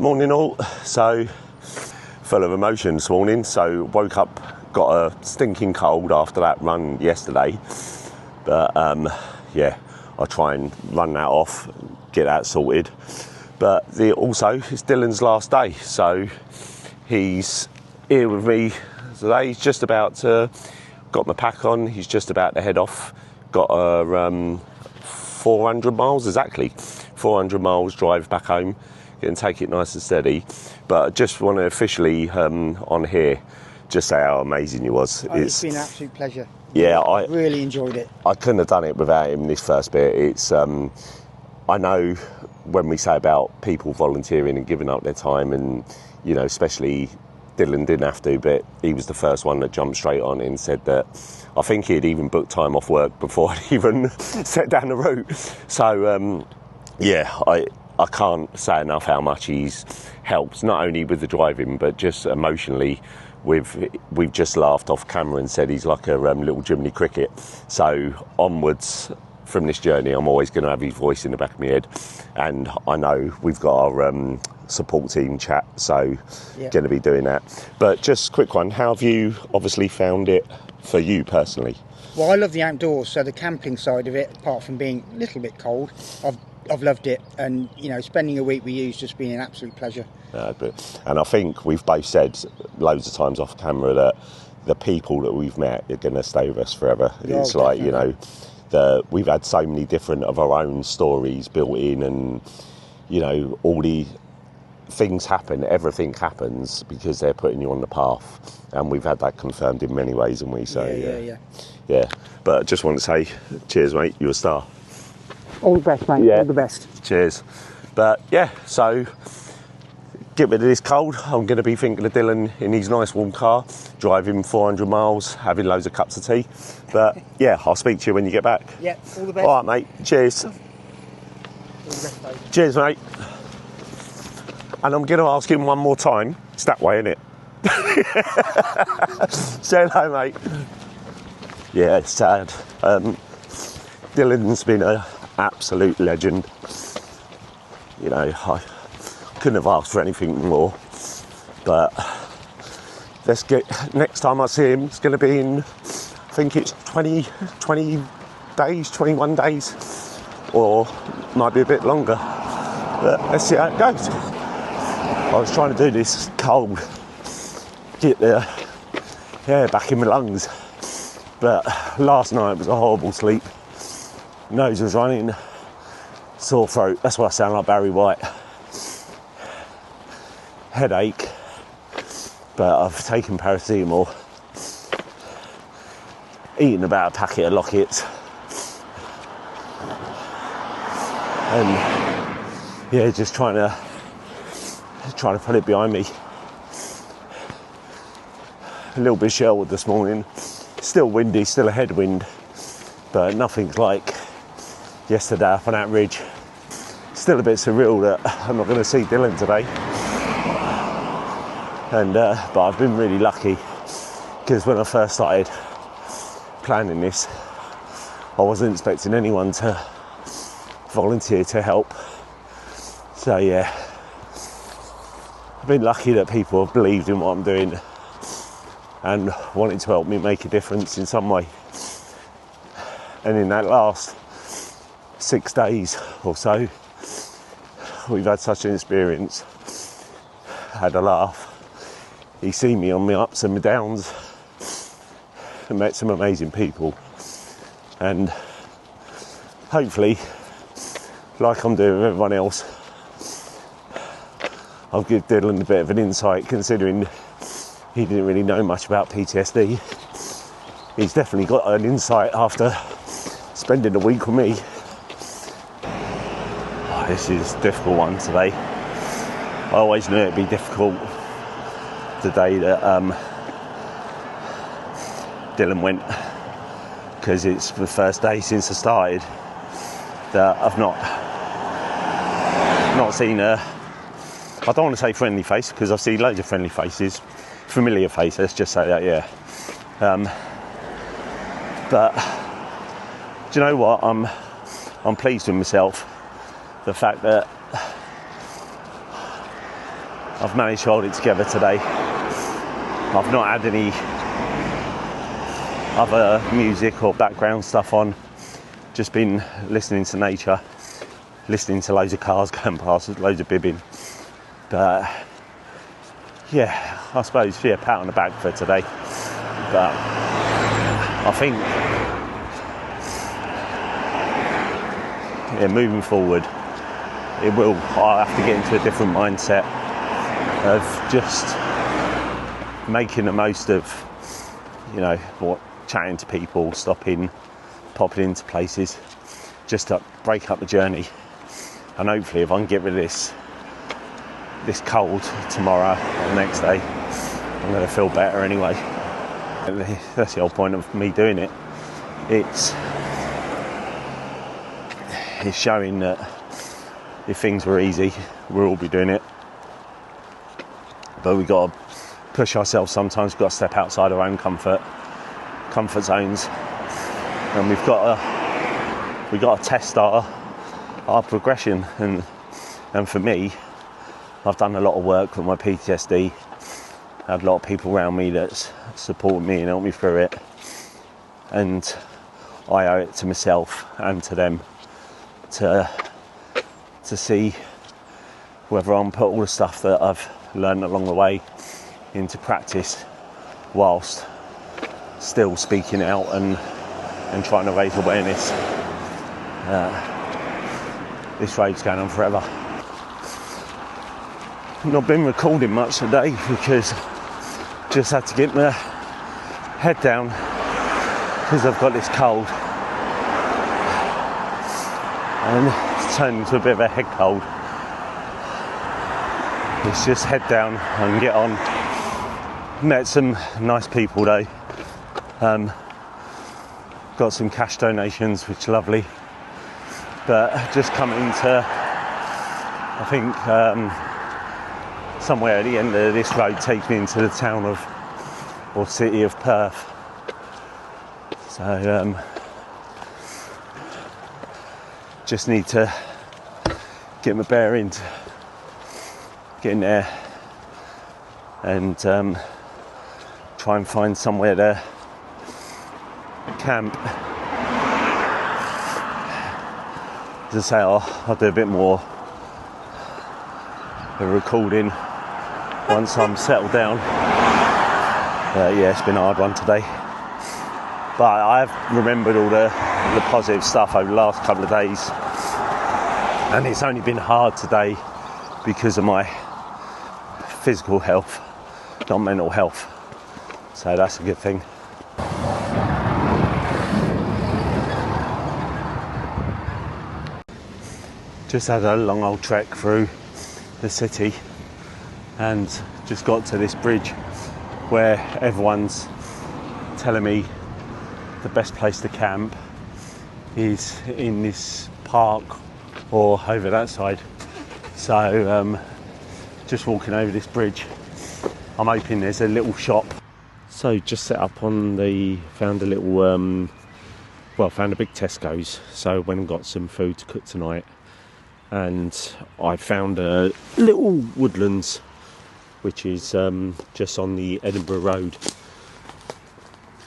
Morning all. So, full of emotion this morning. So, woke up, got a stinking cold after that run yesterday. But, yeah, I'll try and run that off, get that sorted. But also, it's Dylan's last day. So, he's here with me today. He's just about to, got my pack on. He's just about to head off. Got a 400 miles, exactly. 400 miles drive back home. And take it nice and steady. But I just want to officially, on here, just say how amazing he was. It's been an absolute pleasure. Yeah, I really enjoyed it. I couldn't have done it without him this first bit. It's, I know when we say about people volunteering and giving up their time and, you know, especially Dylan didn't have to, but he was the first one that jumped straight on and said that I think he'd even booked time off work before I'd even set down the route. So, yeah, I can't say enough how much he's helped, not only with the driving, but just emotionally. We've just laughed off camera and said he's like a little Jiminy Cricket. So onwards from this journey, I'm always going to have his voice in the back of my head. And I know we've got our support team chat, so going to be doing that. But just a quick one, how have you obviously found it for you personally? Well, I love the outdoors, so the camping side of it, apart from being a little bit cold, I've loved it, and you know, spending a week with you has just been an absolute pleasure. And I think we've both said loads of times off camera that the people that we've met are going to stay with us forever. Yeah, it's like, you know, we've had so many different of our own stories built in, and you know, all the things happen, everything happens because they're putting you on the path, and we've had that confirmed in many ways, and we say, yeah. But I just want to say, cheers, mate. You're a star. All the best, mate. Yeah. All the best. Cheers. But yeah, so get rid of this cold. I'm going to be thinking of Dylan in his nice warm car, driving 400 miles, having loads of cups of tea. But yeah, I'll speak to you when you get back. Yeah, all the best. All right, mate. Cheers. All the best, mate. Cheers, mate. And I'm going to ask him one more time. It's that way, isn't it? Say hello, mate. Yeah, it's sad. Dylan's been an absolute legend. You know, I couldn't have asked for anything more. But next time I see him, it's going to be in, I think it's 20 days, 21 days, or might be a bit longer. But let's see how it goes. I was trying to do this cold, get the air back in my lungs. But last night was a horrible sleep. Nose was running, sore throat, that's why I sound like Barry White. Headache, but I've taken paracetamol, eaten about a packet of Lockets, and yeah, just trying to put it behind me. A little bit sheltered this morning, still windy, still a headwind, but nothing's like yesterday up on that ridge. Still a bit surreal that I'm not going to see Dylan today. And but I've been really lucky because when I first started planning this, I wasn't expecting anyone to volunteer to help. So yeah, I've been lucky that people have believed in what I'm doing and wanted to help me make a difference in some way. And in that last 6 days or so, we've had such an experience, had a laugh. He's seen me on my ups and my downs and met some amazing people. And hopefully, like I'm doing with everyone else, I'll give Dylan a bit of an insight, considering he didn't really know much about PTSD. He's definitely got an insight after spending a week with me. Oh, this is a difficult one today. I always knew it'd be difficult the day that Dylan went, because it's the first day since I started that I've not seen a, I don't want to say friendly face, because I've seen loads of friendly faces, familiar faces, let's just say that, yeah. But do you know what? I'm pleased with myself. The fact that I've managed to hold it together today. I've not had any other music or background stuff on. Just been listening to nature, listening to loads of cars going past, loads of bibbing. But yeah, I suppose, yeah, pat on the back for today. But I think, yeah, moving forward, I'll have to get into a different mindset of just making the most of, you know, chatting to people, stopping, popping into places, just to break up the journey. And hopefully, if I can get rid of this cold tomorrow or the next day, I'm going to feel better anyway. That's the whole point of me doing it. It's showing that if things were easy, we'll all be doing it. But we've got to push ourselves sometimes. We've got to step outside our own comfort zones, and we've got to test our progression. And for me, I've done a lot of work with my PTSD. I had a lot of people around me that's supported me and helped me through it, and I owe it to myself and to them to see whether I can put all the stuff that I've learned along the way into practice whilst still speaking out and trying to raise awareness. This road's going on forever. I've not been recording much today because just had to get my head down because I've got this cold and it's turned into a bit of a head cold. It's just head down and get on. Met some nice people though. Got some cash donations, which is lovely. But just coming to, I think, somewhere at the end of this road takes me into the town of, or city of Perth. So just need to get my bearings, get in there and try and find somewhere to camp. As I say, I'll do a bit more recording once I'm settled down. Yeah, it's been a hard one today, but I've remembered all the positive stuff over the last couple of days, and it's only been hard today because of my physical health, not mental health, so that's a good thing. Just had a long old trek through the city and just got to this bridge where everyone's telling me the best place to camp is in this park or over that side. So just walking over this bridge, I'm hoping there's a little shop. So just set up on found a little, found a big Tesco's, so went and got some food to cook tonight. And I found a little Woodlands, which is just on the Edinburgh Road.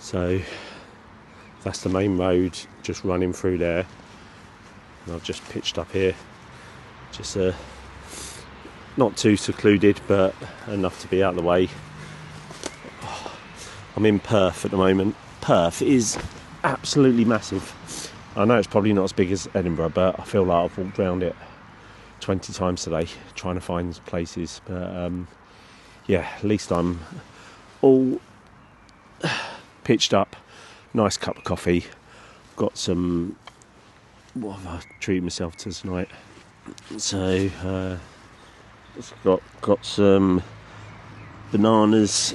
So that's the main road, just running through there. And I've just pitched up here, just not too secluded, but enough to be out of the way. I'm in Perth at the moment. Perth is absolutely massive. I know it's probably not as big as Edinburgh, but I feel like I've walked around it 20 times today trying to find places. But yeah, at least I'm all pitched up. Nice cup of coffee. Got some, what have I treated myself to tonight? So got some bananas,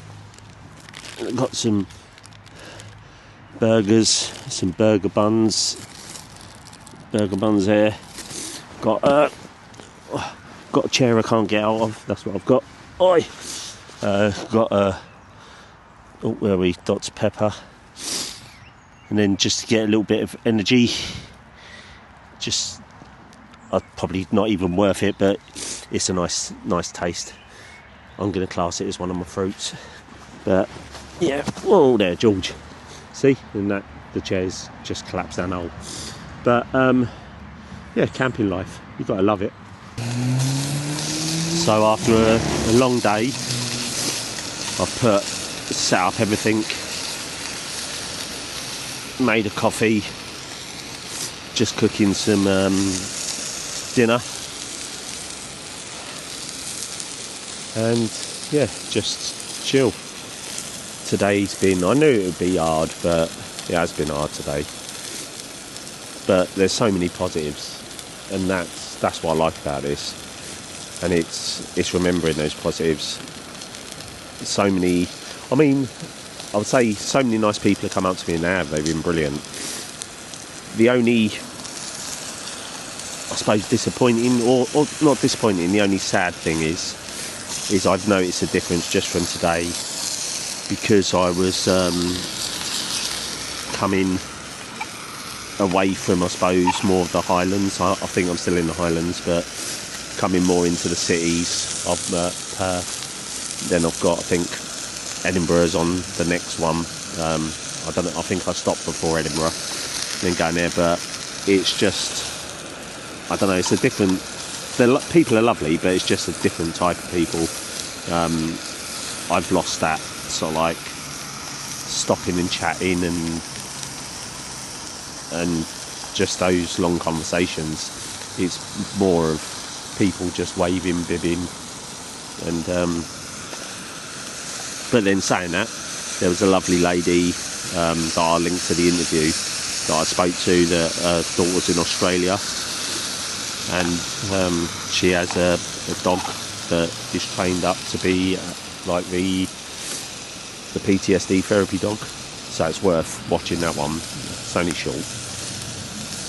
got some burgers, some burger buns there. Got a chair I can't get out of, that's what I've got. Got a Dr Pepper, and then just to get a little bit of energy, probably not even worth it, but it's a nice taste. I'm going to class it as one of my fruits. But yeah, oh there, George. See, and that the chair's just collapsed down the hole. But yeah, camping life, you've got to love it. So after a long day, I've set up everything, made a coffee, just cooking some dinner, and yeah, just chill. Today's been, I knew it would be hard, but it has been hard today. But there's so many positives, and that's what I like about this. And it's remembering those positives. So many, I mean, I would say so many nice people have come up to me, and they've been brilliant. The only, I suppose, disappointing, or not disappointing, the only sad thing is I've noticed a difference just from today, because I was coming away from, I suppose, more of the Highlands. I think I'm still in the Highlands, but coming more into the cities of Perth. Then I've got, I think, Edinburgh's on the next one. I don't know, I think I stopped before Edinburgh, then going there, but it's just, I don't know, it's a different, people are lovely, but it's just a different type of people. I've lost that sort of like stopping and chatting and just those long conversations. It's more of people just waving, bibbing, and but then saying that, there was a lovely lady that I linked to the interview that I spoke to, that daughter's in Australia, and she has a dog that is trained up to be like the PTSD therapy dog, so it's worth watching that one. It's only short.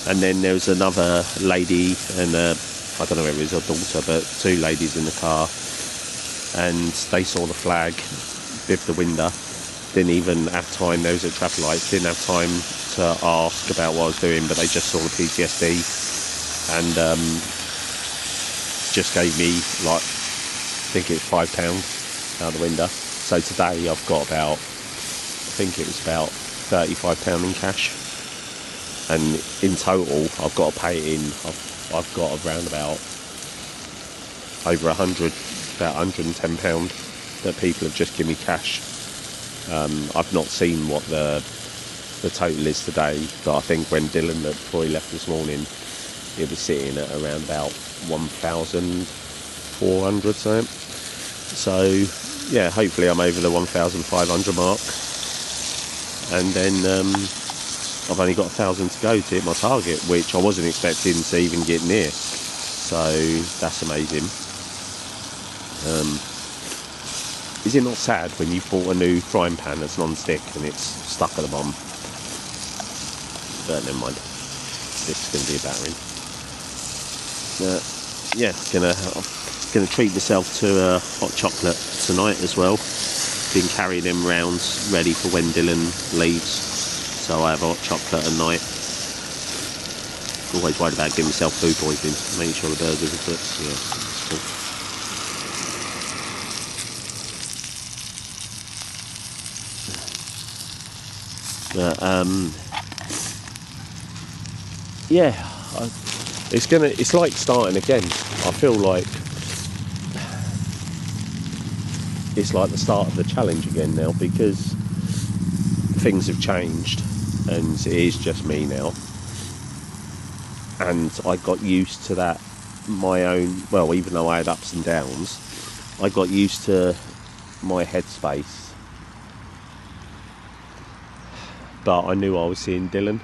And then there was another lady, and I don't know whether it was her daughter, but two ladies in the car, and they saw the flag, biffed the window, didn't even have time, there was a traffic light, didn't have time to ask about what I was doing, but they just saw the PTSD, and just gave me, like, I think it was £5 out the window. So today I've got about, I think it was about £35 in cash, and in total I've got to pay it in, I've got around about over 100, about £110 that people have just given me cash. I've not seen what the total is today, but I think when Dylan, before he left this morning, it was sitting at around about 1,400 something. So yeah, hopefully I'm over the 1,500 mark, and then I've only got 1,000 to go to hit my target, which I wasn't expecting to even get near. So that's amazing. Is it not sad when you bought a new frying pan that's non-stick and it's stuck at the bottom? But never mind, this is going to be a battering. Yeah, gonna treat myself to a hot chocolate tonight as well. Been carrying them round ready for when Dylan leaves, so I have hot chocolate at night. Always worried about giving myself food poisoning, making sure the burgers are cooked. Yeah, it's cool. But yeah, it's like starting again. I feel like it's like the start of the challenge again now, because things have changed and it is just me now, and I got used to that, my own, well, even though I had ups and downs, I got used to my headspace, but I knew I was seeing Dylan,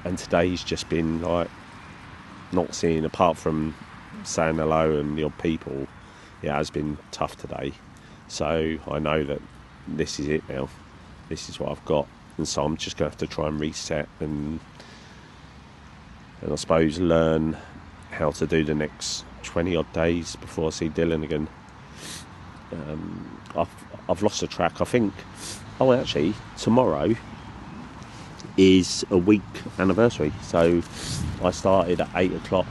and today's just been like not seeing, apart from saying hello and the odd people, it has been tough today. So I know that this is it now, this is what I've got, and so I'm just going to have to try and reset and I suppose learn how to do the next 20 odd days before I see Dylan again. I've lost the track. I think, oh actually, tomorrow is a week anniversary, so I started at 8 o'clock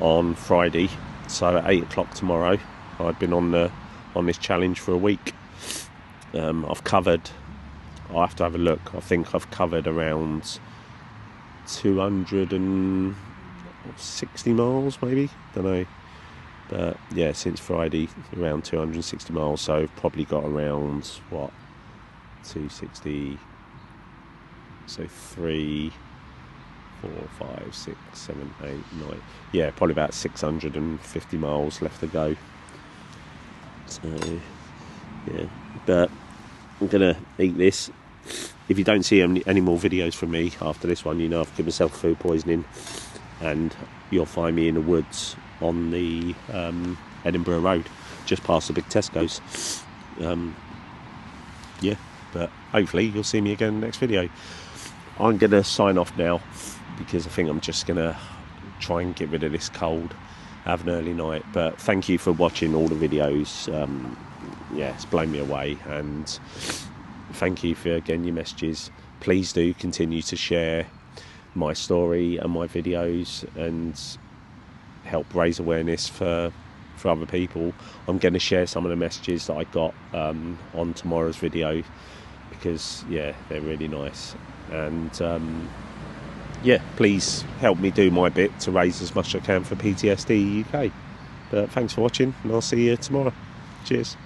on Friday, so at 8 o'clock tomorrow I'd been on this challenge for a week. I've covered, I'll have to have a look, I think I've covered around 260 miles maybe, don't know, but yeah, since Friday around 260 miles, so I've probably got around 260, so 3, 4, 5, 6, 7, 8, 9, yeah, probably about 650 miles left to go. So yeah, but I'm gonna eat this. If you don't see any more videos from me after this one, you know I've given myself food poisoning, and you'll find me in the woods on the Edinburgh Road, just past the big Tesco's. Yeah, but hopefully you'll see me again in the next video. I'm going to sign off now, because I think I'm just going to try and get rid of this cold, have an early night. But thank you for watching all the videos. Yeah, it's blown me away, and thank you for, again, your messages. Please do continue to share my story and my videos and help raise awareness for other people. I'm going to share some of the messages that I got on tomorrow's video, because yeah, they're really nice. And yeah, please help me do my bit to raise as much as I can for PTSD UK. But thanks for watching, and I'll see you tomorrow. Cheers.